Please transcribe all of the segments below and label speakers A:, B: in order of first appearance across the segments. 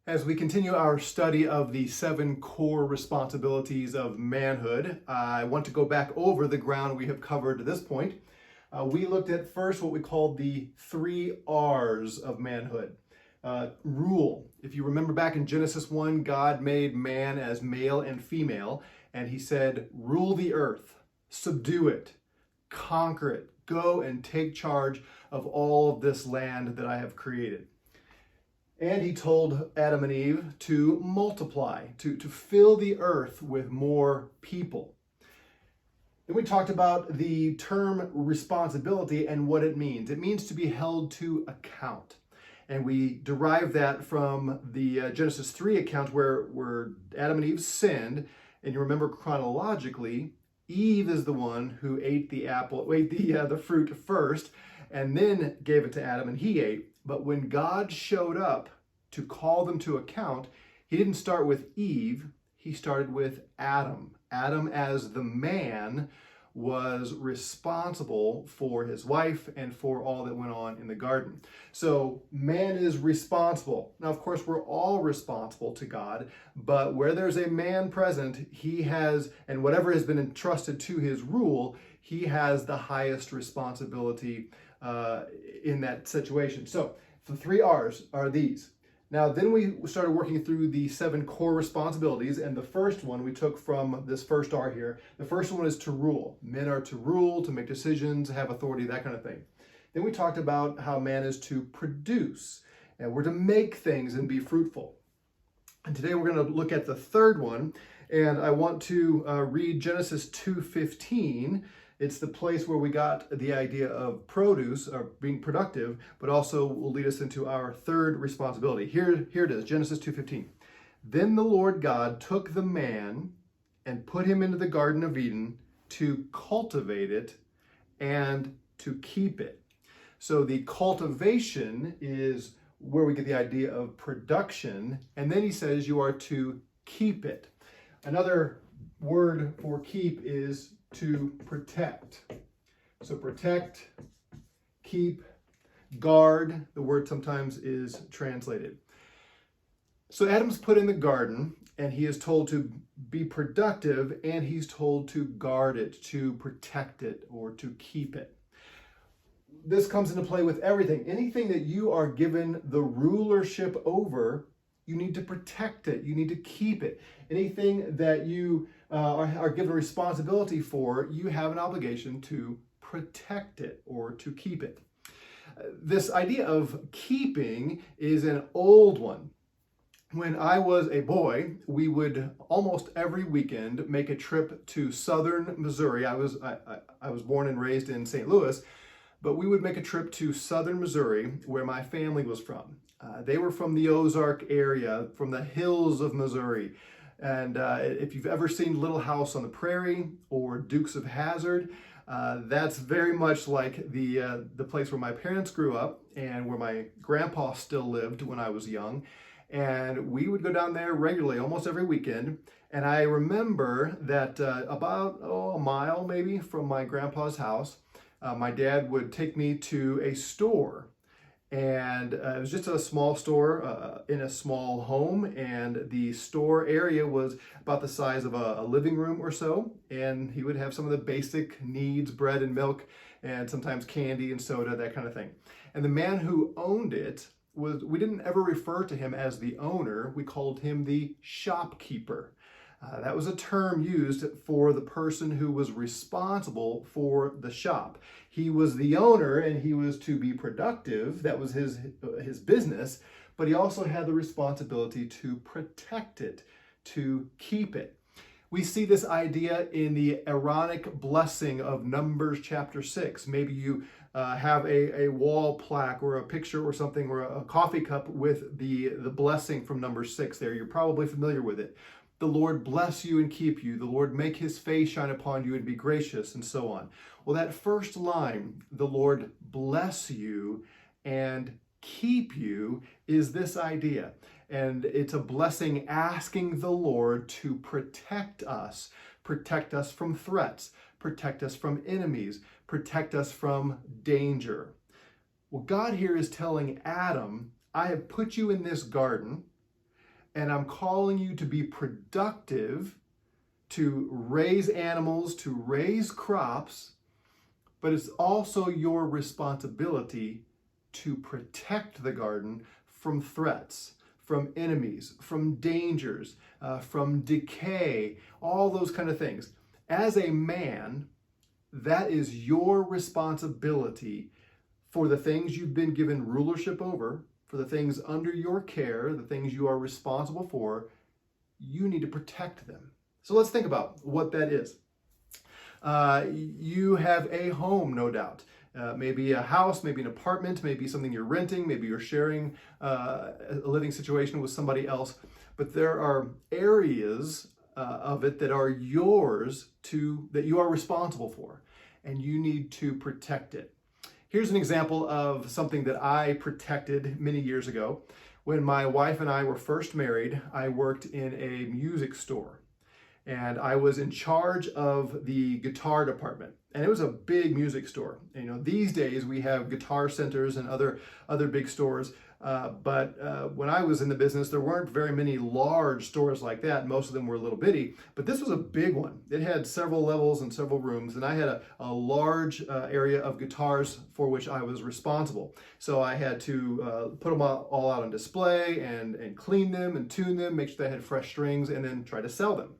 A: As we continue our study of the 7 core responsibilities of manhood, I want to go back over the ground we have covered to this point. We looked at first what we called the 3 R's of manhood. Rule. If you remember back in Genesis 1, God made man as male and female, and he said, rule the earth, subdue it, conquer it, go and take charge of all of this land that I have created. And he told Adam and Eve to multiply, to fill the earth with more people. Then we talked about the term responsibility and what it means. It means to be held to account. And we derive that from the Genesis 3 account where Adam and Eve sinned. And you remember chronologically, Eve is the one who ate the fruit first, and then gave it to Adam and he ate. But when God showed up to call them to account, he didn't start with Eve, he started with Adam. Adam, as the man, was responsible for his wife and for all that went on in the garden. So man is responsible. Now, of course, we're all responsible to God, but where there's a man present, he has, and whatever has been entrusted to his rule, he has the highest responsibility in that situation. So the 3 R's are these. Now, then we started working through the 7 core responsibilities, and the first one we took from this first R here. The first one is to rule. Men are to rule, to make decisions, have authority, that kind of thing. Then we talked about how man is to produce, and we're to make things and be fruitful. And today we're going to look at the third one, and I want to read Genesis 2:15. It's the place where we got the idea of produce, or being productive, but also will lead us into our third responsibility. Here it is, Genesis 2:15. Then the Lord God took the man and put him into the Garden of Eden to cultivate it and to keep it. So the cultivation is where we get the idea of production, and then he says you are to keep it. Another word for keep is to protect. So protect, keep, guard, the word sometimes is translated. So Adam's put in the garden, and he is told to be productive, and he's told to guard it, to protect it, or to keep it. This comes into play with everything. Anything that you are given the rulership over, you need to protect it. You need to keep it. Anything that you are given responsibility for, you have an obligation to protect it or to keep it. This idea of keeping is an old one. When I was a boy, we would almost every weekend make a trip to southern Missouri. I was born and raised in St. Louis, but we would make a trip to southern Missouri, where my family was from. They were from the Ozark area, from the hills of Missouri. And if you've ever seen Little House on the Prairie or Dukes of Hazzard, that's very much like the place where my parents grew up and where my grandpa still lived when I was young. And we would go down there regularly, almost every weekend. And I remember that about a mile maybe from my grandpa's house, my dad would take me to a store. And it was just a small store in a small home, and the store area was about the size of a living room or so, and he would have some of the basic needs, bread and milk, and sometimes candy and soda, that kind of thing. And the man who owned it we didn't ever refer to him as the owner, we called him the shopkeeper. That was a term used for the person who was responsible for the shop. He was the owner and he was to be productive. That was his business, but he also had the responsibility to protect it, to keep it. We see this idea in the Aaronic blessing of Numbers chapter 6. Maybe you have a wall plaque or a picture or something, or a coffee cup with the blessing from Numbers 6 there. You're probably familiar with it. The Lord bless you and keep you. The Lord make his face shine upon you and be gracious, and so on. Well, that first line, the Lord bless you and keep you, is this idea. And it's a blessing asking the Lord to protect us from threats, protect us from enemies, protect us from danger. Well, God here is telling Adam, I have put you in this garden. and I'm calling you to be productive, to raise animals, to raise crops, but it's also your responsibility to protect the garden from threats, from enemies, from dangers, from decay, all those kind of things. As a man, that is your responsibility for the things you've been given rulership over, for the things under your care, the things you are responsible for. You need to protect them. So let's think about what that is. You have a home, no doubt. Maybe a house, maybe an apartment, maybe something you're renting, maybe you're sharing a living situation with somebody else. But there are areas of it that are yours that you are responsible for, and you need to protect it. Here's an example of something that I protected many years ago. When my wife and I were first married, I worked in a music store. And I was in charge of the guitar department. And it was a big music store. And, these days we have guitar centers and other big stores. But when I was in the business, there weren't very many large stores like that. Most of them were a little bitty. But this was a big one. It had several levels and several rooms. And I had a large area of guitars for which I was responsible. So I had to put them all out on display and clean them and tune them, make sure they had fresh strings, and then try to sell them.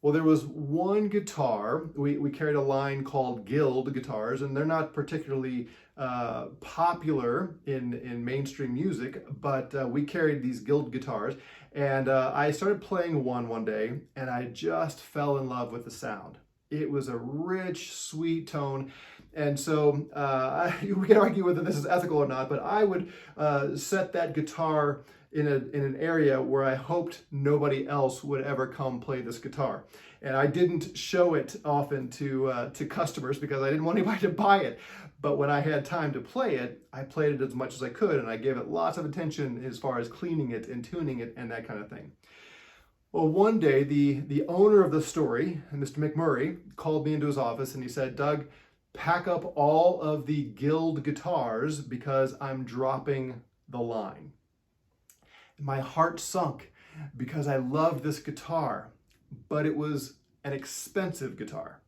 A: Well, there was one guitar. We carried a line called Guild guitars, and they're not particularly popular in mainstream music, but we carried these Guild guitars. And I started playing one day, and I just fell in love with the sound. It was a rich, sweet tone. And so we can argue whether this is ethical or not, but I would set that guitar in an area where I hoped nobody else would ever come play this guitar. And I didn't show it often to customers because I didn't want anybody to buy it. But when I had time to play it, I played it as much as I could, and I gave it lots of attention as far as cleaning it and tuning it and that kind of thing. Well, one day, the owner of the store, Mr. McMurray, called me into his office and he said, "Doug, pack up all of the Guild guitars because I'm dropping the line." My heart sunk because I loved this guitar, but it was an expensive guitar.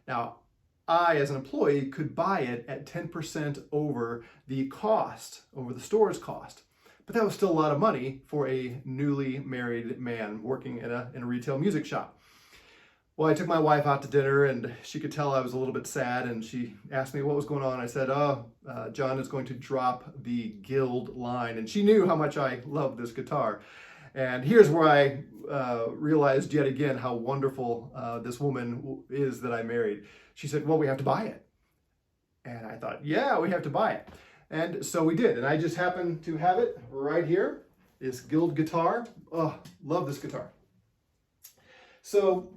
A: Now, I, as an employee, could buy it at 10% over the cost, over the store's cost. But that was still a lot of money for a newly married man working in a retail music shop. Well, I took my wife out to dinner, and she could tell I was a little bit sad, and she asked me what was going on. I said, John is going to drop the Guild line. And she knew how much I loved this guitar. And here's where I realized yet again how wonderful this woman is that I married. She said, "Well, we have to buy it." And I thought, yeah, we have to buy it. And so we did. And I just happened to have it right here, this Guild guitar. Oh, love this guitar. So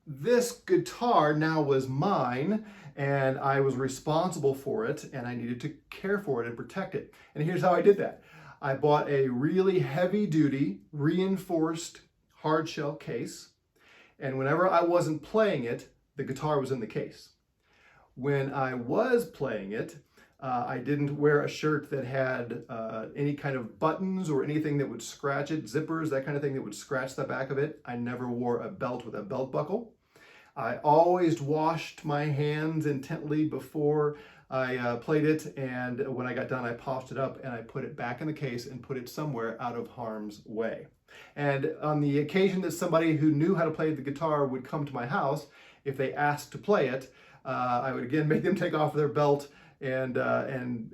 A: this guitar now was mine, and I was responsible for it, and I needed to care for it and protect it. And here's how I did that. I bought a really heavy-duty, reinforced hard-shell case, and whenever I wasn't playing it, the guitar was in the case. When I was playing it, I didn't wear a shirt that had any kind of buttons or anything that would scratch it, zippers, that kind of thing that would scratch the back of it. I never wore a belt with a belt buckle. I always washed my hands intently before I played it, and when I got done, I polished it up and I put it back in the case and put it somewhere out of harm's way. And on the occasion that somebody who knew how to play the guitar would come to my house, if they asked to play it, I would again make them take off their belt and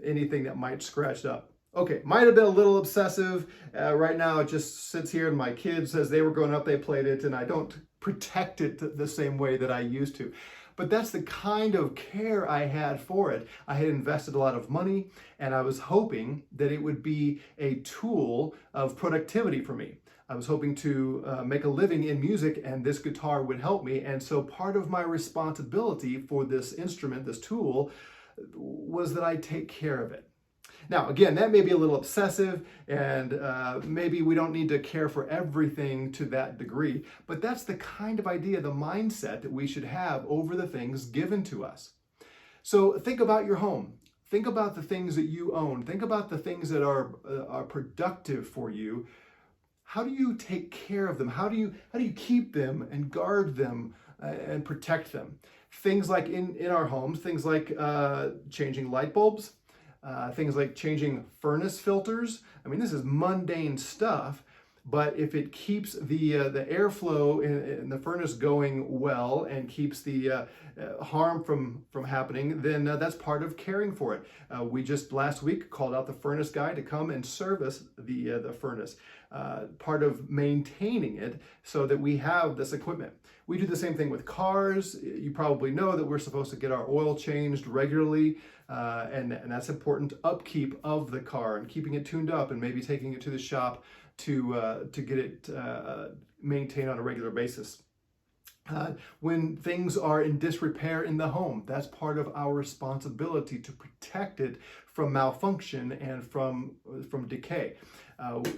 A: anything that might scratch up. Okay, might have been a little obsessive. Right now it just sits here, and my kids, as they were growing up, they played it, and I don't protect it the same way that I used to. But that's the kind of care I had for it. I had invested a lot of money, and I was hoping that it would be a tool of productivity for me. I was hoping to make a living in music, and this guitar would help me. And so part of my responsibility for this instrument, this tool, was that I take care of it. Now, again, that may be a little obsessive, and maybe we don't need to care for everything to that degree, but that's the kind of idea, the mindset that we should have over the things given to us. So think about your home. Think about the things that you own. Think about the things that are productive for you. how do you take care of them? How do you keep them and guard them and protect them? Things like in our homes, things like changing light bulbs, things like changing furnace filters. I mean, this is mundane stuff, but if it keeps the airflow in the furnace going well and keeps the harm from happening, then that's part of caring for it. We just last week called out the furnace guy to come and service the furnace. Part of maintaining it so that we have this equipment. We do the same thing with cars. You probably know that we're supposed to get our oil changed regularly, and that's important upkeep of the car and keeping it tuned up and maybe taking it to the shop to get it maintained on a regular basis. When things are in disrepair in the home, that's part of our responsibility to protect it from malfunction and from decay.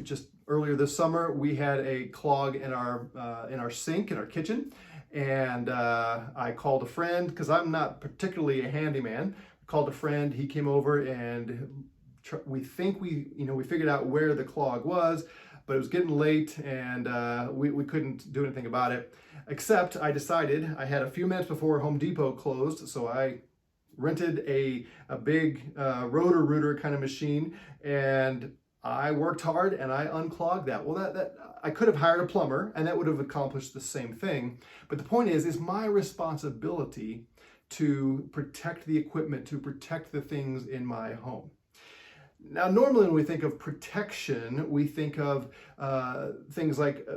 A: Just earlier this summer, we had a clog in our sink in our kitchen, and I called a friend because I'm not particularly a handyman. I called a friend. He came over, and we figured out where the clog was, but it was getting late, and we couldn't do anything about it. Except I decided I had a few minutes before Home Depot closed, so I rented a big rotor-rooter kind of machine, and I worked hard and I unclogged that. Well, that I could have hired a plumber and that would have accomplished the same thing. But the point is my responsibility to protect the equipment, to protect the things in my home. Now, normally when we think of protection, we think of things like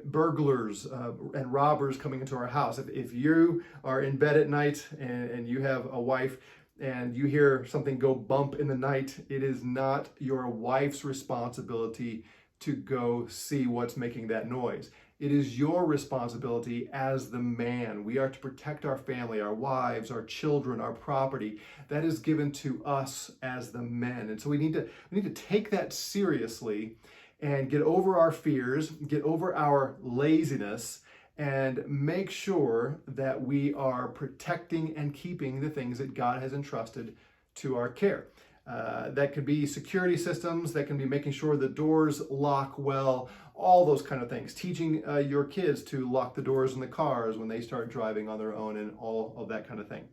A: burglars and robbers coming into our house. If you are in bed at night and you have a wife and you hear something go bump in the night, it is not your wife's responsibility to go see what's making that noise. It is your responsibility as the man. We are to protect our family, our wives, our children, our property. That is given to us as the men. And so we need to take that seriously and get over our fears, get over our laziness, and make sure that we are protecting and keeping the things that God has entrusted to our care. That could be security systems, that can be making sure the doors lock well, all those kind of things. Teaching your kids to lock the doors in the cars when they start driving on their own and all of that kind of thing.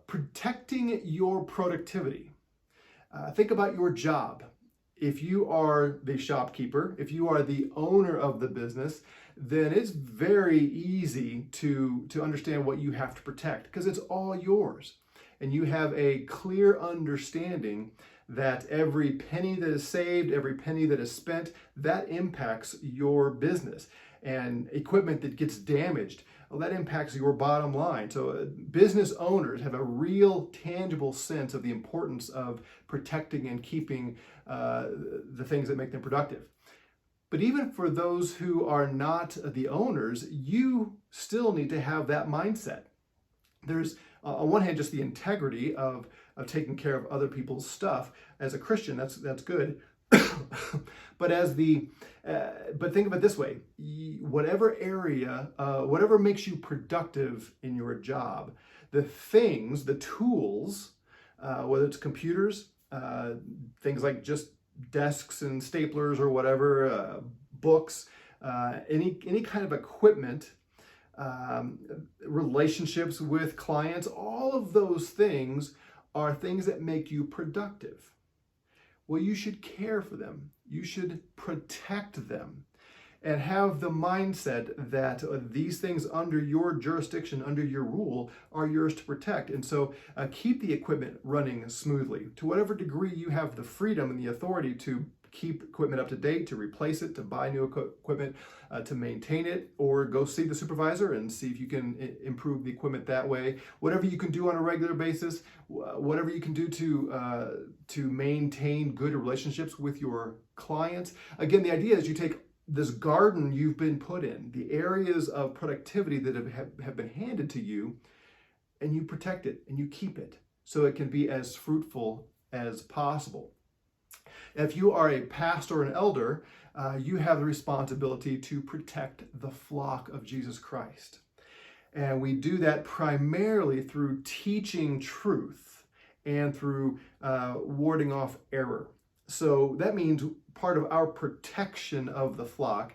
A: Protecting your productivity. Think about your job. If you are the shopkeeper, if you are the owner of the business, then it's very easy to understand what you have to protect because it's all yours. And you have a clear understanding that every penny that is saved, every penny that is spent, that impacts your business. And equipment that gets damaged, well, that impacts your bottom line. So business owners have a real tangible sense of the importance of protecting and keeping the things that make them productive. But even for those who are not the owners, you still need to have that mindset. There's, on one hand, just the integrity of taking care of other people's stuff. As a Christian, that's good. But but think of it this way: whatever area, whatever makes you productive in your job, the things, the tools, whether it's computers, things like just desks and staplers or whatever, books, any kind of equipment. Relationships with clients, all of those things are things that make you productive. Well, you should care for them. You should protect them and have the mindset that these things under your jurisdiction, under your rule, are yours to protect. And so keep the equipment running smoothly. To whatever degree you have the freedom and the authority to keep equipment up to date, to replace it, to buy new equipment, to maintain it, or go see the supervisor and see if you can improve the equipment that way. Whatever you can do on a regular basis, whatever you can do to maintain good relationships with your clients. Again, the idea is you take this garden you've been put in, the areas of productivity that have been handed to you, and you protect it and you keep it so it can be as fruitful as possible. If you are a pastor or an elder, you have the responsibility to protect the flock of Jesus Christ. And we do that primarily through teaching truth and through warding off error. So that means part of our protection of the flock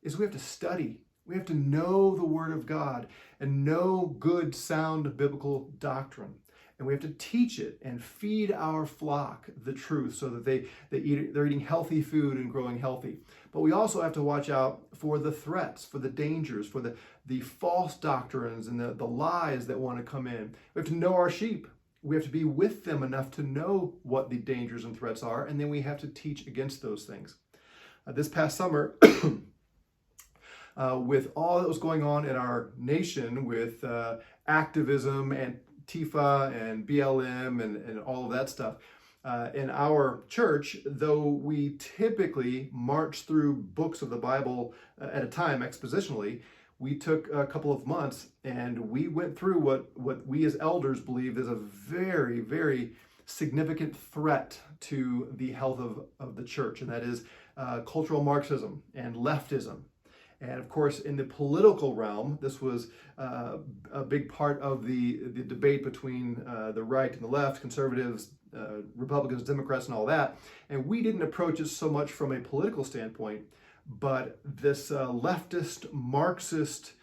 A: is we have to study. We have to know the Word of God and know good, sound biblical doctrine. And we have to teach it and feed our flock the truth so that they're eating healthy food and growing healthy. But we also have to watch out for the threats, for the dangers, for the false doctrines and the lies that want to come in. We have to know our sheep. We have to be with them enough to know what the dangers and threats are, and then we have to teach against those things. This past summer, with all that was going on in our nation with activism and Antifa and BLM and all of that stuff, in our church, though we typically march through books of the Bible at a time expositionally, we took a couple of months and we went through what we as elders believe is a very, very significant threat to the health of the church, and that is cultural Marxism and leftism. And of course, in the political realm, this was a big part of the debate between the right and the left, conservatives, Republicans, Democrats, and all that. And we didn't approach it so much from a political standpoint, but this leftist Marxist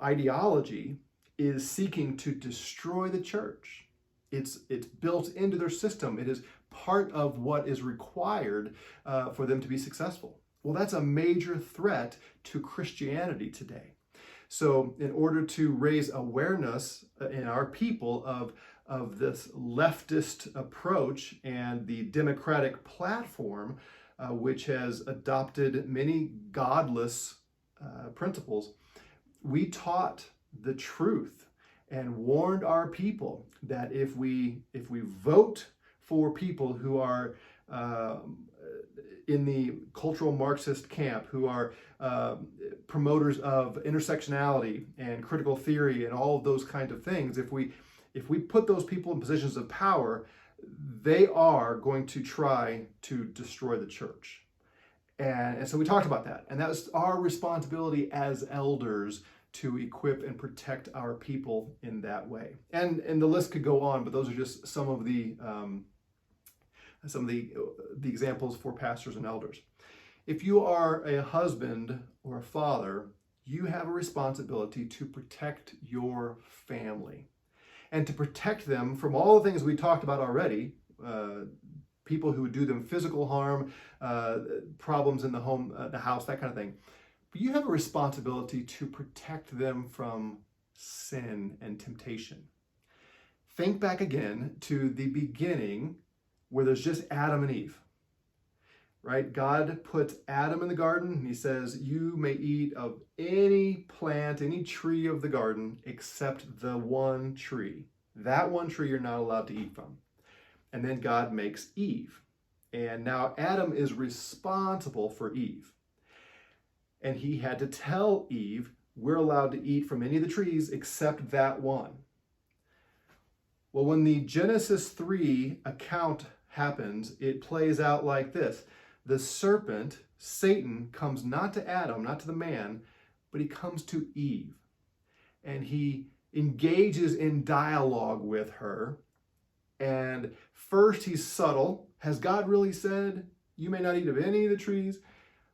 A: ideology is seeking to destroy the church. It's built into their system. It is part of what is required for them to be successful. Well, that's a major threat to Christianity today. So in order to raise awareness in our people of this leftist approach and the democratic platform, which has adopted many godless principles, we taught the truth and warned our people that if we vote for people who are in the cultural Marxist camp, who are promoters of intersectionality and critical theory and all of those kinds of things, if we put those people in positions of power, they are going to try to destroy the church. And so we talked about that. And that was our responsibility as elders to equip and protect our people in that way. And the list could go on, but those are just some of the examples for pastors and elders. If you are a husband or a father, you have a responsibility to protect your family and to protect them from all the things we talked about already, people who would do them physical harm, problems in the home, the house, that kind of thing. But you have a responsibility to protect them from sin and temptation. Think back again to the beginning where there's just Adam and Eve, right? God puts Adam in the garden and he says, you may eat of any plant, any tree of the garden, except the one tree. That one tree you're not allowed to eat from. And then God makes Eve. And now Adam is responsible for Eve. And he had to tell Eve, we're allowed to eat from any of the trees except that one. Well, when the Genesis 3 account happens, it plays out like this. The serpent, Satan, comes not to Adam, not to the man, but he comes to Eve. And he engages in dialogue with her. And first he's subtle. Has God really said, you may not eat of any of the trees?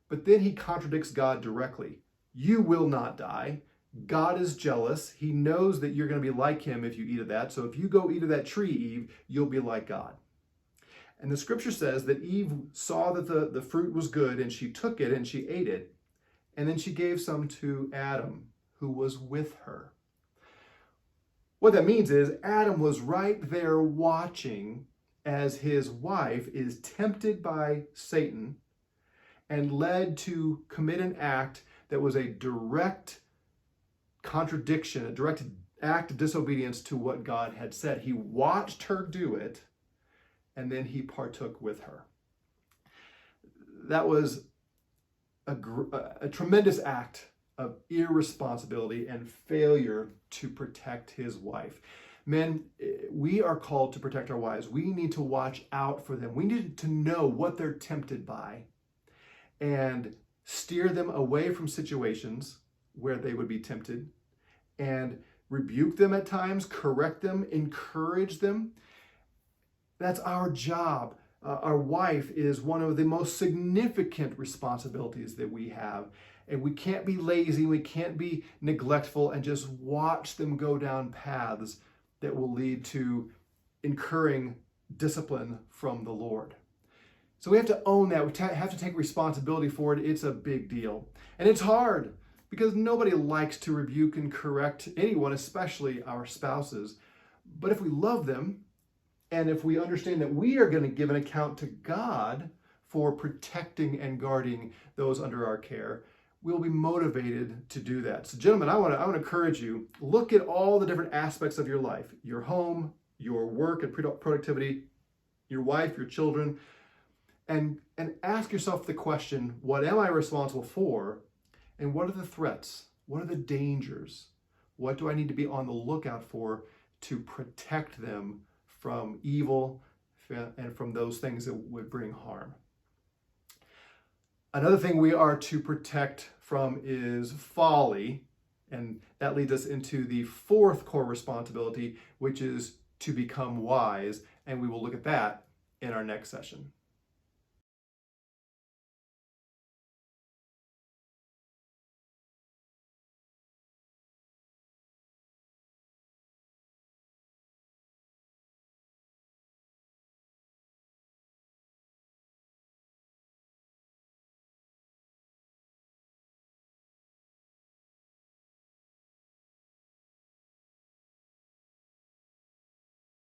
A: But then he contradicts God directly. You will not die. God is jealous. He knows that you're going to be like him if you eat of that. So if you go eat of that tree, Eve, you'll be like God. And the scripture says that Eve saw that the fruit was good and she took it and she ate it. And then she gave some to Adam, who was with her. What that means is Adam was right there watching as his wife is tempted by Satan and led to commit an act that was a direct contradiction, a direct act of disobedience to what God had said. He watched her do it, and then he partook with her. That was a tremendous act of irresponsibility and failure to protect his wife. Men, we are called to protect our wives. We need to watch out for them. We need to know what they're tempted by and steer them away from situations where they would be tempted and rebuke them at times, correct them, encourage them. That's our job Our wife is one of the most significant responsibilities that we have. And we can't be lazy, we can't be neglectful and just watch them go down paths that will lead to incurring discipline from the Lord. So we have to own that. We have to take responsibility for it. It's a big deal. And it's hard because nobody likes to rebuke and correct anyone, especially our spouses. But if we love them, and if we understand that we are going to give an account to God for protecting and guarding those under our care, we'll be motivated to do that. So gentlemen, I want to encourage you, look at all the different aspects of your life, your home, your work and productivity, your wife, your children, and ask yourself the question, what am I responsible for? And what are the threats? What are the dangers? What do I need to be on the lookout for to protect them from evil and from those things that would bring harm? Another thing we are to protect from is folly. And that leads us into the fourth core responsibility, which is to become wise. And we will look at that in our next session.